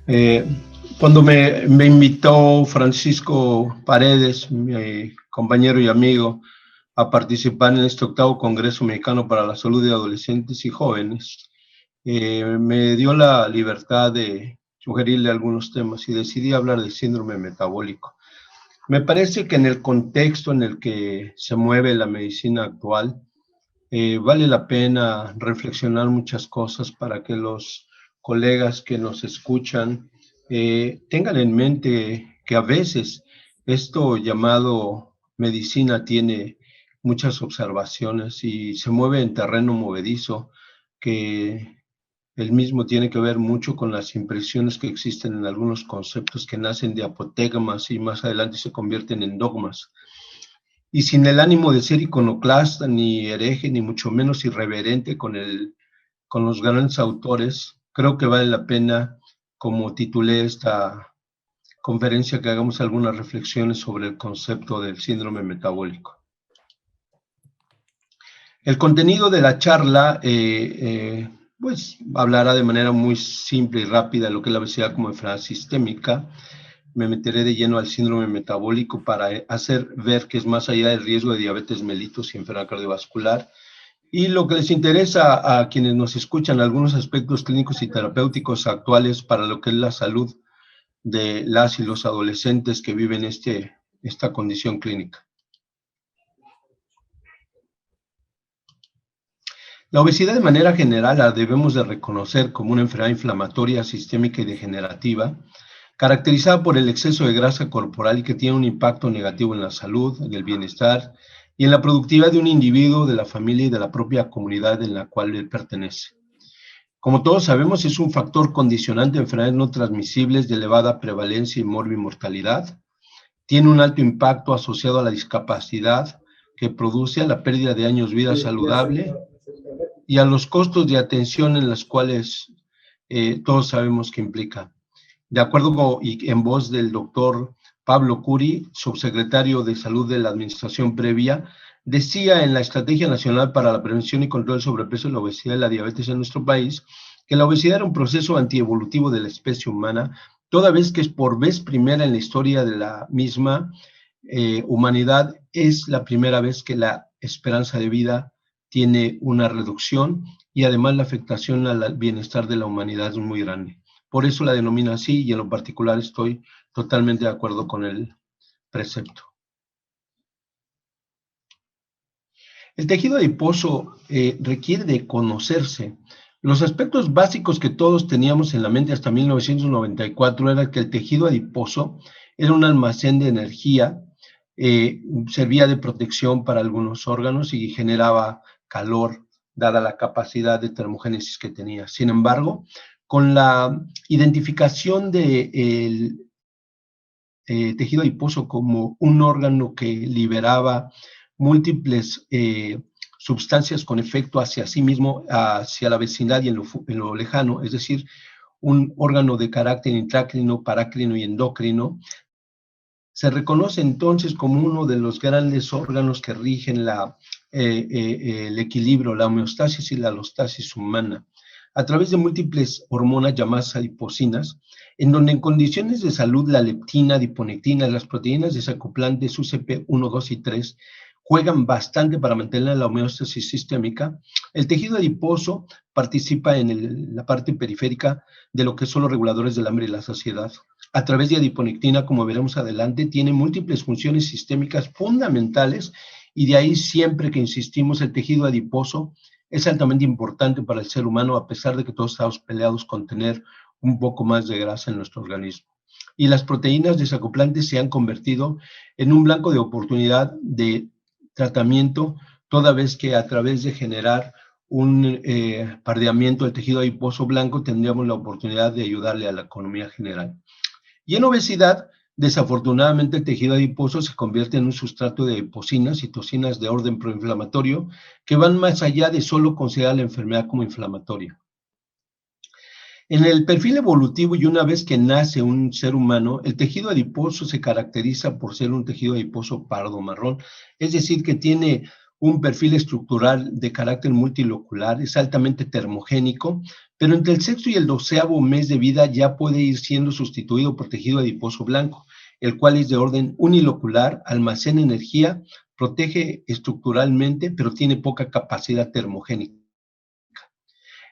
Eh, Cuando me invitó Francisco Paredes, mi compañero y amigo, a participar en este octavo Congreso Mexicano para la Salud de Adolescentes y Jóvenes, me dio la libertad de sugerirle algunos temas y decidí hablar del síndrome metabólico. Me parece que en el contexto en el que se mueve la medicina actual, vale la pena reflexionar muchas cosas para que los colegas que nos escuchan tengan en mente que a veces esto llamado medicina tiene muchas observaciones y se mueve en terreno movedizo que el mismo tiene que ver mucho con las impresiones que existen en algunos conceptos que nacen de apotegmas y más adelante se convierten en dogmas. Y sin el ánimo de ser iconoclasta, ni hereje, ni mucho menos irreverente con los grandes autores, creo que vale la pena, como titulé esta conferencia, que hagamos algunas reflexiones sobre el concepto del síndrome metabólico. El contenido de la charla, pues, hablará de manera muy simple y rápida de lo que es la obesidad como enfermedad sistémica. Me meteré de lleno al síndrome metabólico para hacer ver que es más allá del riesgo de diabetes mellitus y enfermedad cardiovascular. Y lo que les interesa a quienes nos escuchan, algunos aspectos clínicos y terapéuticos actuales para lo que es la salud de las y los adolescentes que viven esta condición clínica. La obesidad de manera general la debemos de reconocer como una enfermedad inflamatoria, sistémica y degenerativa, caracterizada por el exceso de grasa corporal y que tiene un impacto negativo en la salud, en el bienestar y en la productividad de un individuo, de la familia y de la propia comunidad en la cual él pertenece. Como todos sabemos, es un factor condicionante de enfermedades no transmisibles de elevada prevalencia y mortalidad. Tiene un alto impacto asociado a la discapacidad que produce a la pérdida de años de vida saludable y a los costos de atención en las cuales todos sabemos que implica. De acuerdo con, y en voz del doctor Pablo Curi, subsecretario de Salud de la Administración previa, decía en la Estrategia Nacional para la Prevención y Control del Sobrepeso, la Obesidad y la Diabetes en nuestro país, que la obesidad era un proceso antievolutivo de la especie humana, toda vez que es por vez primera en la historia de la misma humanidad, es la primera vez que la esperanza de vida tiene una reducción y además la afectación al bienestar de la humanidad es muy grande. Por eso la denomina así y en lo particular estoy totalmente de acuerdo con el precepto. El tejido adiposo requiere de conocerse. Los aspectos básicos que todos teníamos en la mente hasta 1994 era que el tejido adiposo era un almacén de energía, servía de protección para algunos órganos y generaba calor, dada la capacidad de termogénesis que tenía. Sin embargo, con la identificación del tejido adiposo como un órgano que liberaba múltiples sustancias con efecto hacia sí mismo, hacia la vecindad y en lo lejano, es decir, un órgano de carácter intracrino, parácrino y endocrino, se reconoce entonces como uno de los grandes órganos que rigen el equilibrio, la homeostasis y la alostasis humana, a través de múltiples hormonas llamadas adipocinas, en donde en condiciones de salud la leptina, adiponectina, las proteínas desacoplantes UCP1, 2 y 3 juegan bastante para mantener la homeostasis sistémica. El tejido adiposo participa en la parte periférica de lo que son los reguladores del hambre y la saciedad. A través de adiponectina, como veremos adelante, tiene múltiples funciones sistémicas fundamentales y de ahí siempre que insistimos, el tejido adiposo es altamente importante para el ser humano, a pesar de que todos estamos peleados con tener un poco más de grasa en nuestro organismo. Y las proteínas desacoplantes se han convertido en un blanco de oportunidad de tratamiento, toda vez que a través de generar un pardeamiento del tejido adiposo blanco tendríamos la oportunidad de ayudarle a la economía general. Y en obesidad, desafortunadamente, el tejido adiposo se convierte en un sustrato de adipocinas y citocinas de orden proinflamatorio que van más allá de solo considerar la enfermedad como inflamatoria. En el perfil evolutivo y una vez que nace un ser humano, el tejido adiposo se caracteriza por ser un tejido adiposo pardo marrón, es decir, que tiene un perfil estructural de carácter multilocular, es altamente termogénico, pero entre el sexto y el 12º mes de vida ya puede ir siendo sustituido por tejido adiposo blanco, el cual es de orden unilocular, almacena energía, protege estructuralmente, pero tiene poca capacidad termogénica.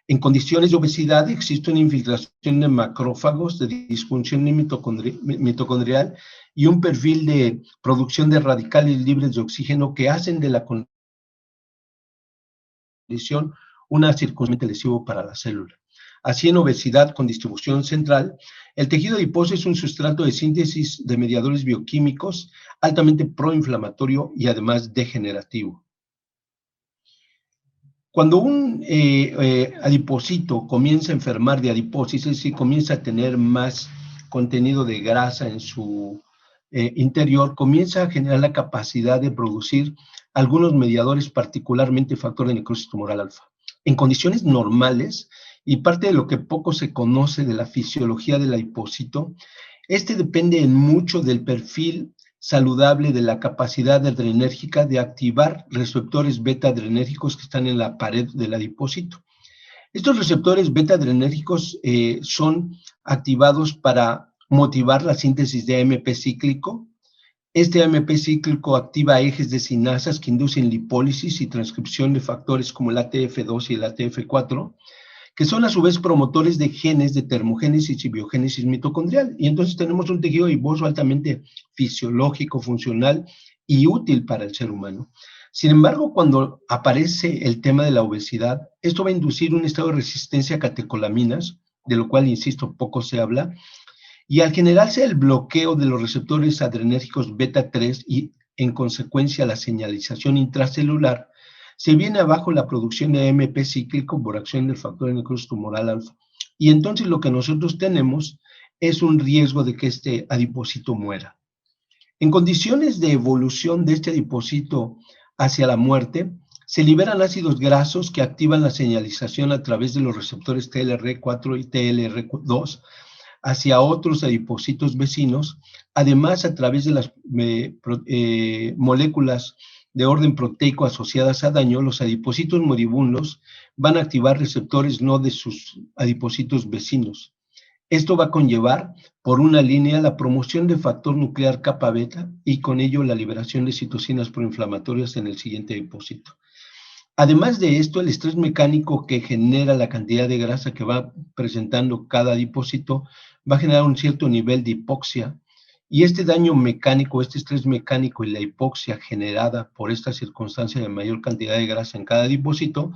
En condiciones de obesidad existe una infiltración de macrófagos, de disfunción mitocondrial y un perfil de producción de radicales libres de oxígeno que hacen de la condición una circunstancia lesivo para la célula. Así, en obesidad con distribución central, el tejido adiposo es un sustrato de síntesis de mediadores bioquímicos altamente proinflamatorio y además degenerativo. Cuando un adipocito comienza a enfermar de adiposis, es decir, comienza a tener más contenido de grasa en su interior, comienza a generar la capacidad de producir algunos mediadores, particularmente factor de necrosis tumoral alfa. En condiciones normales, y parte de lo que poco se conoce de la fisiología del adipocito, este depende mucho del perfil saludable de la capacidad adrenérgica de activar receptores beta-adrenérgicos que están en la pared del adipocito. Estos receptores beta-adrenérgicos son activados para motivar la síntesis de AMP cíclico. Este AMP cíclico activa ejes de sinasas que inducen lipólisis y transcripción de factores como el ATF2 y el ATF4, que son a su vez promotores de genes de termogénesis y biogénesis mitocondrial. Y entonces tenemos un tejido adiposo altamente fisiológico, funcional y útil para el ser humano. Sin embargo, cuando aparece el tema de la obesidad, esto va a inducir un estado de resistencia a catecolaminas, de lo cual, insisto, poco se habla, y al generarse el bloqueo de los receptores adrenérgicos beta-3 y, en consecuencia, la señalización intracelular, se viene abajo la producción de AMP cíclico por acción del factor de necrosis tumoral alfa. Y entonces lo que nosotros tenemos es un riesgo de que este adipocito muera. En condiciones de evolución de este adipocito hacia la muerte, se liberan ácidos grasos que activan la señalización a través de los receptores TLR4 y TLR2 hacia otros adipocitos vecinos, además a través de las moléculas de orden proteico asociadas a daño, los adipocitos moribundos van a activar receptores no de sus adipocitos vecinos. Esto va a conllevar, por una línea, la promoción de factor nuclear kappa beta y con ello la liberación de citocinas proinflamatorias en el siguiente adipocito. Además de esto, el estrés mecánico que genera la cantidad de grasa que va presentando cada adipocito va a generar un cierto nivel de hipoxia, y este daño mecánico, este estrés mecánico y la hipoxia generada por esta circunstancia de mayor cantidad de grasa en cada adipocito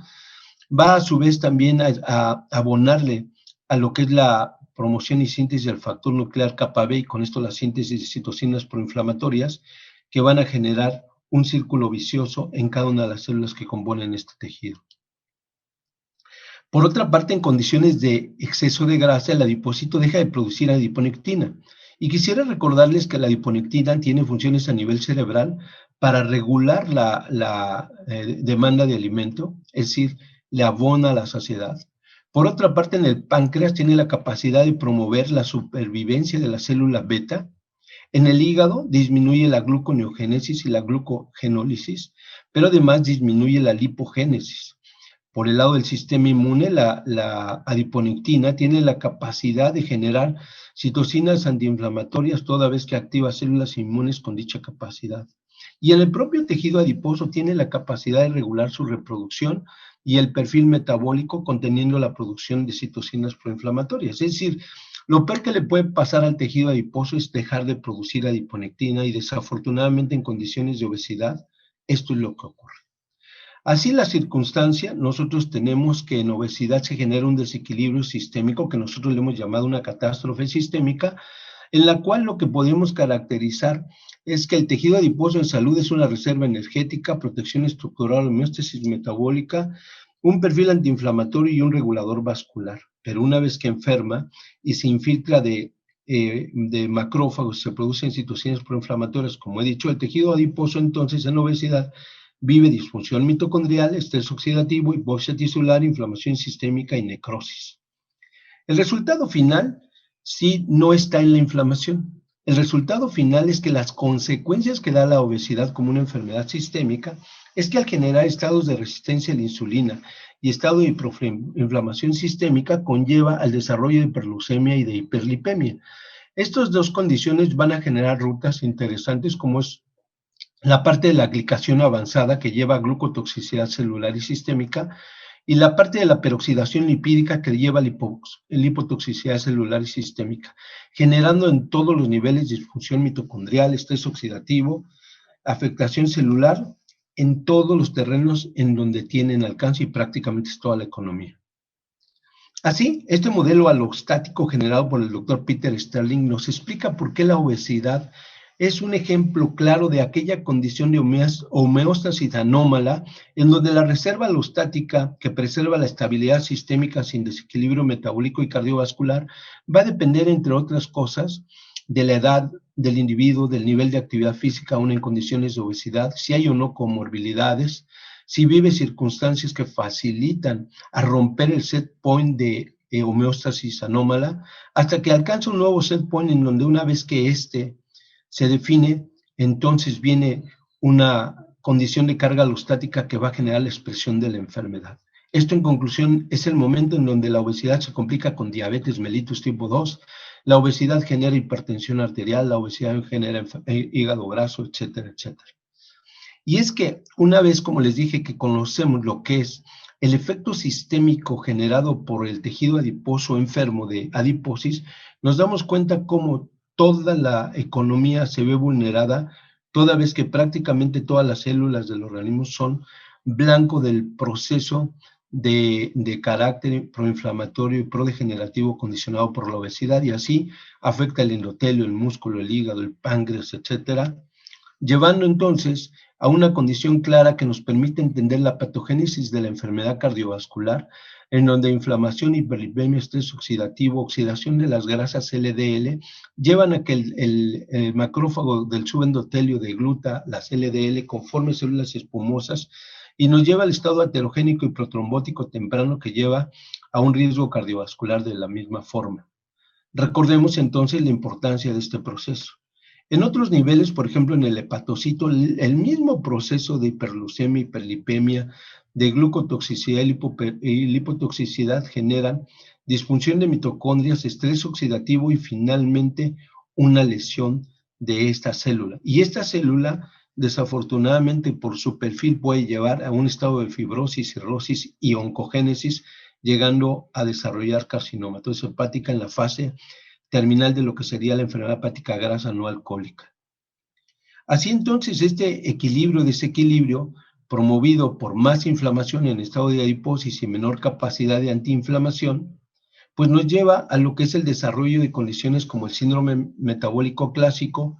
va a su vez también a abonarle a lo que es la promoción y síntesis del factor nuclear kappa B, y con esto la síntesis de citocinas proinflamatorias que van a generar un círculo vicioso en cada una de las células que componen este tejido. Por otra parte, en condiciones de exceso de grasa, el adipocito deja de producir adiponectina. Y quisiera recordarles que la adiponectina tiene funciones a nivel cerebral para regular la demanda de alimento, es decir, le abona la saciedad. Por otra parte, en el páncreas tiene la capacidad de promover la supervivencia de la célula beta. En el hígado disminuye la gluconeogénesis y la glucogenólisis, pero además disminuye la lipogénesis. Por el lado del sistema inmune, la adiponectina tiene la capacidad de generar citocinas antiinflamatorias toda vez que activa células inmunes con dicha capacidad. Y en el propio tejido adiposo tiene la capacidad de regular su reproducción y el perfil metabólico conteniendo la producción de citocinas proinflamatorias. Es decir, lo peor que le puede pasar al tejido adiposo es dejar de producir adiponectina, y desafortunadamente en condiciones de obesidad esto es lo que ocurre. Así la circunstancia, nosotros tenemos que en obesidad se genera un desequilibrio sistémico que nosotros le hemos llamado una catástrofe sistémica, en la cual lo que podemos caracterizar es que el tejido adiposo en salud es una reserva energética, protección estructural, homeostasis metabólica, un perfil antiinflamatorio y un regulador vascular. Pero una vez que enferma y se infiltra de macrófagos, se producen citocinas proinflamatorias, como he dicho, el tejido adiposo entonces en obesidad vive disfunción mitocondrial, estrés oxidativo, hipoxia tisular, inflamación sistémica y necrosis. El resultado final sí no está en la inflamación. El resultado final es que las consecuencias que da la obesidad como una enfermedad sistémica es que al generar estados de resistencia a la insulina y estado de hiperinflamación sistémica conlleva al desarrollo de hiperglucemia y de hiperlipemia. Estas dos condiciones van a generar rutas interesantes como es la parte de la glicación avanzada que lleva a glucotoxicidad celular y sistémica, y la parte de la peroxidación lipídica que lleva a lipotoxicidad celular y sistémica, generando en todos los niveles disfunción mitocondrial, estrés oxidativo, afectación celular, en todos los terrenos en donde tienen alcance y prácticamente es toda la economía. Así, este modelo alostático generado por el doctor Peter Sterling nos explica por qué la obesidad es un ejemplo claro de aquella condición de homeostasis anómala en donde la reserva alostática que preserva la estabilidad sistémica sin desequilibrio metabólico y cardiovascular va a depender, entre otras cosas, de la edad del individuo, del nivel de actividad física aún en condiciones de obesidad, si hay o no comorbilidades, si vive circunstancias que facilitan a romper el set point de homeostasis anómala, hasta que alcanza un nuevo set point en donde una vez que éste se define, entonces viene una condición de carga alostática que va a generar la expresión de la enfermedad. Esto, en conclusión, es el momento en donde la obesidad se complica con diabetes mellitus tipo 2, la obesidad genera hipertensión arterial, la obesidad genera hígado graso, etcétera, etcétera. Y es que una vez, como les dije, que conocemos lo que es el efecto sistémico generado por el tejido adiposo enfermo de adiposis, nos damos cuenta cómo toda la economía se ve vulnerada, toda vez que prácticamente todas las células del organismo son blanco del proceso de carácter proinflamatorio y prodegenerativo condicionado por la obesidad, y así afecta el endotelio, el músculo, el hígado, el páncreas, etcétera, llevando entonces a una condición clara que nos permite entender la patogénesis de la enfermedad cardiovascular, en donde inflamación, hiperlipemia, estrés oxidativo, oxidación de las grasas LDL, llevan a que el macrófago del subendotelio degluta las LDL, conforme células espumosas, y nos lleva al estado aterogénico y protrombótico temprano que lleva a un riesgo cardiovascular de la misma forma. Recordemos entonces la importancia de este proceso. En otros niveles, por ejemplo, en el hepatocito, el mismo proceso de hiperglucemia, hiperlipemia, de glucotoxicidad y lipotoxicidad generan disfunción de mitocondrias, estrés oxidativo y finalmente una lesión de esta célula. Y esta célula, desafortunadamente, por su perfil puede llevar a un estado de fibrosis, cirrosis y oncogénesis, llegando a desarrollar carcinomatosis hepática en la fase terminal de lo que sería la enfermedad hepática grasa no alcohólica. Así entonces, este equilibrio, desequilibrio, promovido por más inflamación en estado de adiposis y menor capacidad de antiinflamación, pues nos lleva a lo que es el desarrollo de condiciones como el síndrome metabólico clásico,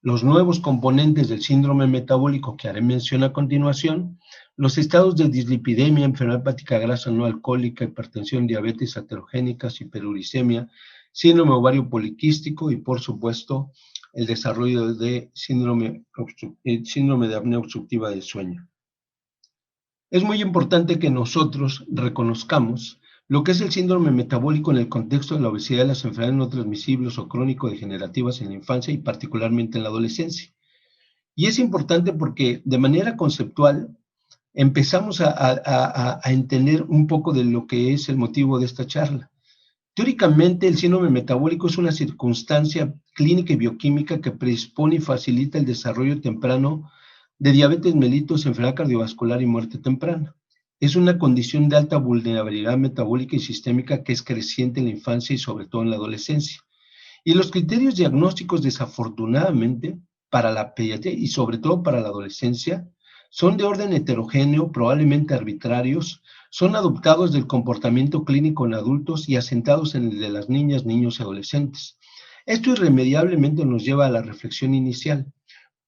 los nuevos componentes del síndrome metabólico que haré mención a continuación, los estados de dislipidemia, enfermedad hepática grasa no alcohólica, hipertensión, diabetes aterogénicas, hiperuricemia, síndrome ovario poliquístico y, por supuesto, el desarrollo de síndrome de apnea obstructiva del sueño. Es muy importante que nosotros reconozcamos lo que es el síndrome metabólico en el contexto de la obesidad y las enfermedades no transmisibles o crónico-degenerativas en la infancia y particularmente en la adolescencia. Y es importante porque de manera conceptual empezamos a entender un poco de lo que es el motivo de esta charla. Teóricamente, el síndrome metabólico es una circunstancia clínica y bioquímica que predispone y facilita el desarrollo temprano de diabetes mellitus, enfermedad cardiovascular y muerte temprana. Es una condición de alta vulnerabilidad metabólica y sistémica que es creciente en la infancia y sobre todo en la adolescencia. Y los criterios diagnósticos, desafortunadamente, para la pediatría y sobre todo para la adolescencia, son de orden heterogéneo, probablemente arbitrarios, son adoptados del comportamiento clínico en adultos y asentados en el de las niñas, niños y adolescentes. Esto irremediablemente nos lleva a la reflexión inicial.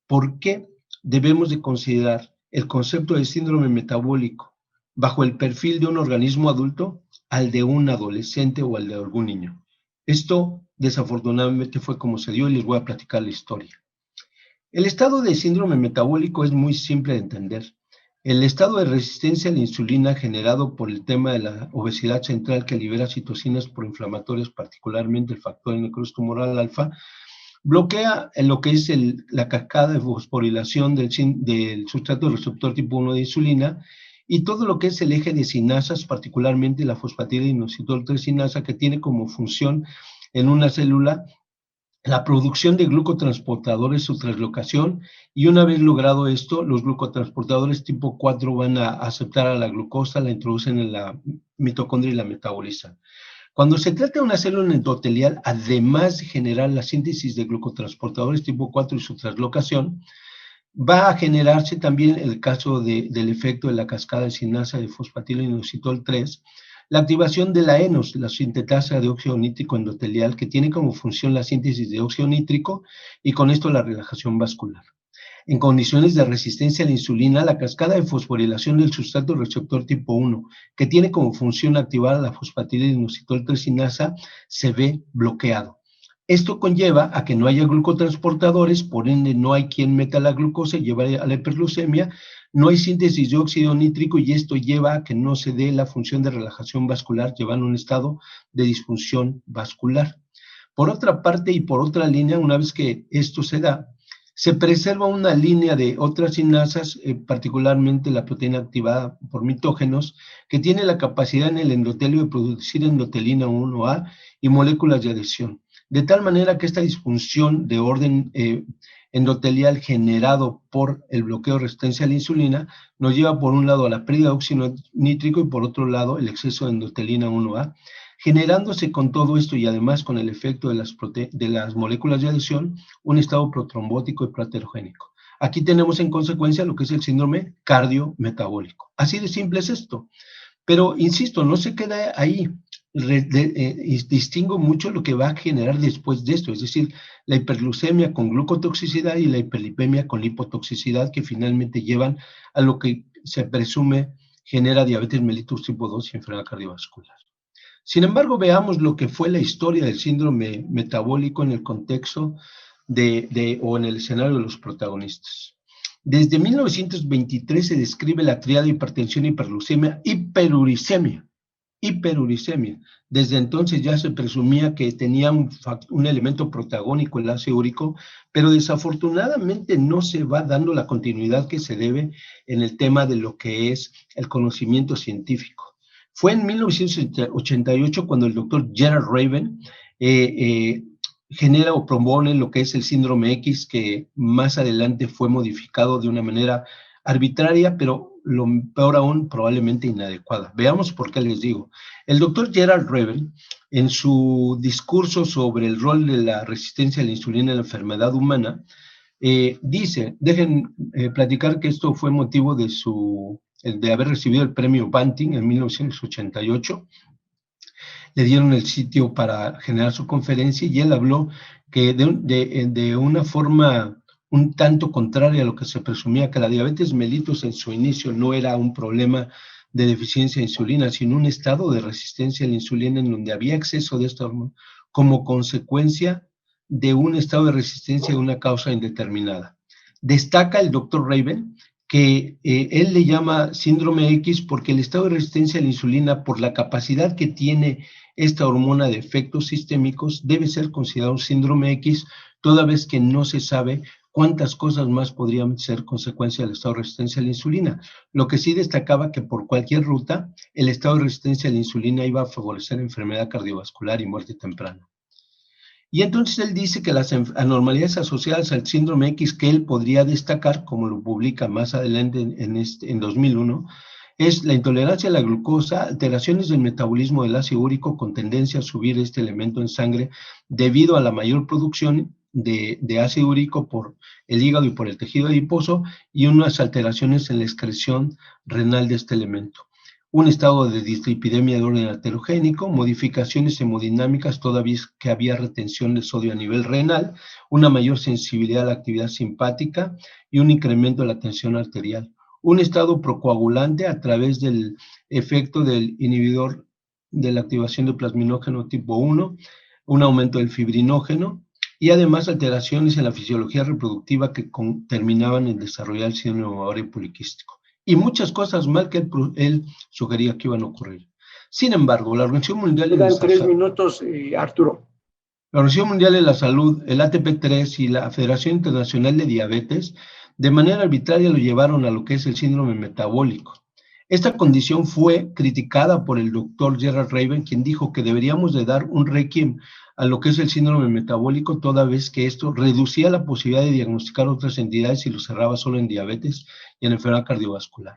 ¿Por qué debemos de considerar el concepto de síndrome metabólico bajo el perfil de un organismo adulto al de un adolescente o al de algún niño? Esto desafortunadamente fue como se dio y les voy a platicar la historia. El estado de síndrome metabólico es muy simple de entender. El estado de resistencia a la insulina generado por el tema de la obesidad central que libera citocinas proinflamatorias, particularmente el factor necrosis tumoral alfa, bloquea en lo que es la cascada de fosforilación del sustrato receptor tipo 1 de insulina y todo lo que es el eje de sinasas, particularmente la fosfatidinoinositol 3 sinasa, que tiene como función en una célula la producción de glucotransportadores, su translocación, y una vez logrado esto, los glucotransportadores tipo 4 van a aceptar a la glucosa, la introducen en la mitocondria y la metabolizan. Cuando se trata de una célula endotelial, además de generar la síntesis de glucotransportadores tipo 4 y su translocación, va a generarse también el caso del efecto de la cascada de sinasa de fosfatidinoinositol 3, la activación de la ENOS, la sintetasa de óxido nítrico endotelial, que tiene como función la síntesis de óxido nítrico y con esto la relajación vascular. En condiciones de resistencia a la insulina, la cascada de fosforilación del sustrato receptor tipo 1, que tiene como función activar la fosfatidinoinositol 3 sinasa, se ve bloqueado. Esto conlleva a que no haya glucotransportadores, por ende no hay quien meta la glucosa y lleva a la hiperglucemia, no hay síntesis de óxido nítrico y esto lleva a que no se dé la función de relajación vascular, llevando a un estado de disfunción vascular. Por otra parte y por otra línea, una vez que esto se da, se preserva una línea de otras sinasas, particularmente la proteína activada por mitógenos, que tiene la capacidad en el endotelio de producir endotelina 1A y moléculas de adhesión. De tal manera que esta disfunción de orden endotelial generado por el bloqueo de resistencia a la insulina nos lleva por un lado a la pérdida de óxido nítrico y por otro lado el exceso de endotelina 1A, generándose con todo esto y además con el efecto de las moléculas de adhesión, un estado protrombótico y platerogénico. Aquí tenemos en consecuencia lo que es el síndrome cardiometabólico. Así de simple es esto. Pero, insisto, no se queda ahí. Distingo mucho lo que va a generar después de esto, es decir, la hiperglucemia con glucotoxicidad y la hiperlipemia con lipotoxicidad, que finalmente llevan a lo que se presume genera diabetes mellitus tipo 2 y enfermedad cardiovascular. Sin embargo, veamos lo que fue la historia del síndrome metabólico en el contexto o en el escenario de los protagonistas. Desde 1923 se describe la tríada de hipertensión, hiperglucemia, hiperuricemia. Desde entonces ya se presumía que tenía un elemento protagónico el ácido úrico, pero desafortunadamente no se va dando la continuidad que se debe en el tema de lo que es el conocimiento científico. Fue en 1988 cuando el doctor Gerald Raven genera o promueve lo que es el síndrome X, que más adelante fue modificado de una manera arbitraria, pero lo peor aún, probablemente inadecuada. Veamos por qué les digo. El doctor Gerald Raven, en su discurso sobre el rol de la resistencia a la insulina en la enfermedad humana, dice, dejen platicar que esto fue motivo de haber recibido el premio Banting en 1988. Le dieron el sitio para generar su conferencia y él habló que de una forma un tanto contraria a lo que se presumía, que la diabetes mellitus en su inicio no era un problema de deficiencia de insulina, sino un estado de resistencia a la insulina en donde había exceso de esta hormona como consecuencia de un estado de resistencia de una causa indeterminada. Destaca el doctor Raven que él le llama síndrome X porque el estado de resistencia a la insulina, por la capacidad que tiene esta hormona de efectos sistémicos, debe ser considerado un síndrome X, toda vez que no se sabe cuántas cosas más podrían ser consecuencia del estado de resistencia a la insulina. Lo que sí destacaba que por cualquier ruta, el estado de resistencia a la insulina iba a favorecer enfermedad cardiovascular y muerte temprana. Y entonces él dice que las anormalidades asociadas al síndrome X que él podría destacar, como lo publica más adelante en 2001, es la intolerancia a la glucosa, alteraciones del metabolismo del ácido úrico con tendencia a subir este elemento en sangre debido a la mayor producción de ácido úrico por el hígado y por el tejido adiposo y unas alteraciones en la excreción renal de este elemento. Un estado de dislipidemia de orden heterogénico, modificaciones hemodinámicas todavía que había retención de sodio a nivel renal, una mayor sensibilidad a la actividad simpática y un incremento de la tensión arterial. Un estado procoagulante a través del efecto del inhibidor de la activación de plasminógeno tipo 1, un aumento del fibrinógeno y además alteraciones en la fisiología reproductiva que terminaban en desarrollar el síndrome ovario poliquístico. Y muchas cosas mal que él sugería que iban a ocurrir. Sin embargo, la Organización Mundial de Quedan 3 minutos, Arturo. La Organización Mundial de la Salud, el ATP3 y la Federación Internacional de Diabetes, de manera arbitraria lo llevaron a lo que es el síndrome metabólico. Esta condición fue criticada por el doctor Gerald Raven, quien dijo que deberíamos de dar un requiem a lo que es el síndrome metabólico, toda vez que esto reducía la posibilidad de diagnosticar otras entidades y lo cerraba solo en diabetes y en enfermedad cardiovascular.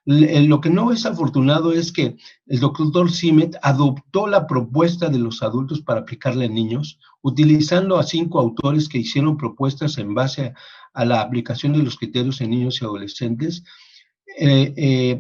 Lo que no es afortunado es que el doctor Simet adoptó la propuesta de los adultos para aplicarle a niños, utilizando a 5 autores que hicieron propuestas en base a la aplicación de los criterios en niños y adolescentes,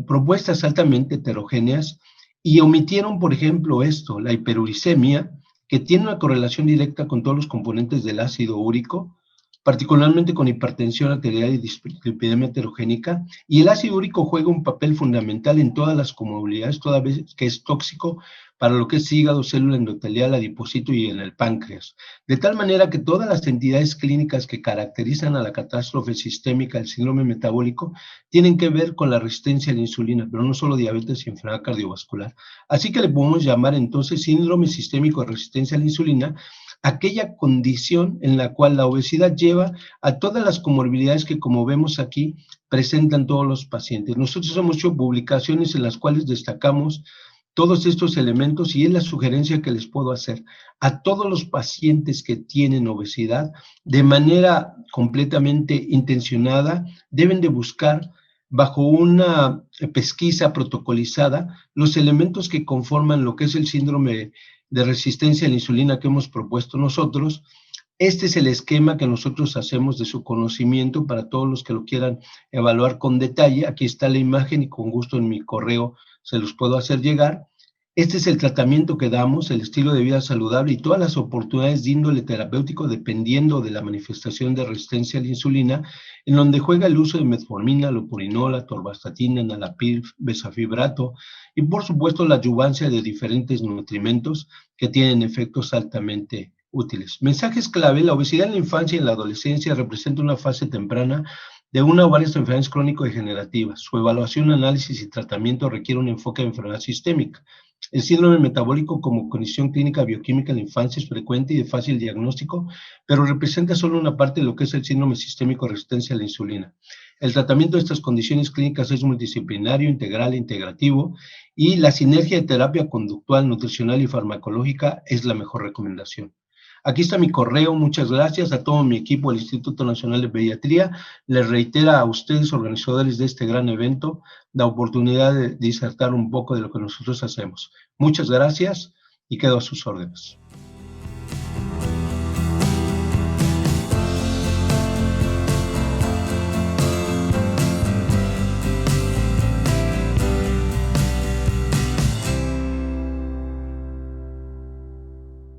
propuestas altamente heterogéneas, y omitieron, por ejemplo, esto, la hiperuricemia, que tiene una correlación directa con todos los componentes del ácido úrico, particularmente con hipertensión arterial y dislipidemia heterogénica, y el ácido úrico juega un papel fundamental en todas las comorbilidades, toda vez que es tóxico para lo que es hígado, célula endotelial, adipocito y en el páncreas. De tal manera que todas las entidades clínicas que caracterizan a la catástrofe sistémica, el síndrome metabólico, tienen que ver con la resistencia a la insulina, pero no solo diabetes y enfermedad cardiovascular. Así que le podemos llamar entonces síndrome sistémico de resistencia a la insulina, aquella condición en la cual la obesidad lleva a todas las comorbilidades que, como vemos aquí, presentan todos los pacientes. Nosotros hemos hecho publicaciones en las cuales destacamos todos estos elementos, y es la sugerencia que les puedo hacer a todos los pacientes que tienen obesidad. De manera completamente intencionada deben de buscar, bajo una pesquisa protocolizada, los elementos que conforman lo que es el síndrome de resistencia a la insulina que hemos propuesto nosotros. Este es el esquema que nosotros hacemos de su conocimiento para todos los que lo quieran evaluar con detalle. Aquí está la imagen y con gusto en mi correo se los puedo hacer llegar. Este es el tratamiento que damos, el estilo de vida saludable y todas las oportunidades de índole terapéutico dependiendo de la manifestación de resistencia a la insulina, en donde juega el uso de metformina, lopurinola, torvastatina, enalapril, bezafibrato y por supuesto la adyuvancia de diferentes nutrimentos que tienen efectos altamente útiles. Mensajes clave: la obesidad en la infancia y en la adolescencia representa una fase temprana de una o varias enfermedades crónico-degenerativas. Su evaluación, análisis y tratamiento requiere un enfoque de enfermedad sistémica. El síndrome metabólico como condición clínica bioquímica en la infancia es frecuente y de fácil diagnóstico, pero representa solo una parte de lo que es el síndrome sistémico de resistencia a la insulina. El tratamiento de estas condiciones clínicas es multidisciplinario, integral e integrativo, y la sinergia de terapia conductual, nutricional y farmacológica es la mejor recomendación. Aquí está mi correo, muchas gracias a todo mi equipo del Instituto Nacional de Pediatría. Les reitera a ustedes, organizadores de este gran evento, la oportunidad de disertar un poco de lo que nosotros hacemos. Muchas gracias y quedo a sus órdenes.